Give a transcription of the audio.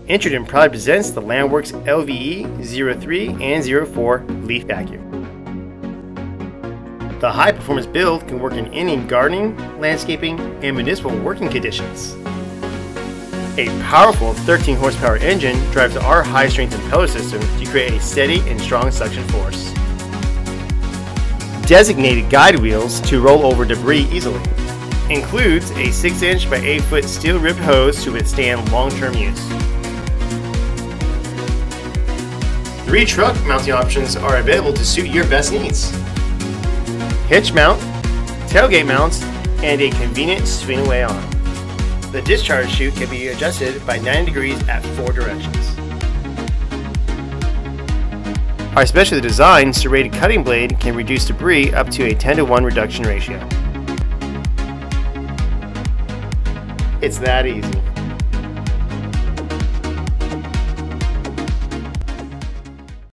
Intradin proudly presents the Landworks LVE-03 and 04 leaf vacuum. The high-performance build can work in any gardening, landscaping, and municipal working conditions. A powerful 13 horsepower engine drives our high-strength impeller system to create a steady and strong suction force. Designated guide wheels to roll over debris easily. Includes a 6-inch by 8-foot steel-ribbed hose to withstand long-term use. 3 truck mounting options are available to suit your best needs. Hitch mount, tailgate mounts, and a convenient swing-away arm. The discharge chute can be adjusted by 90 degrees at 4 directions. Our specially designed serrated cutting blade can reduce debris up to a 10-to-1 reduction ratio. It's that easy.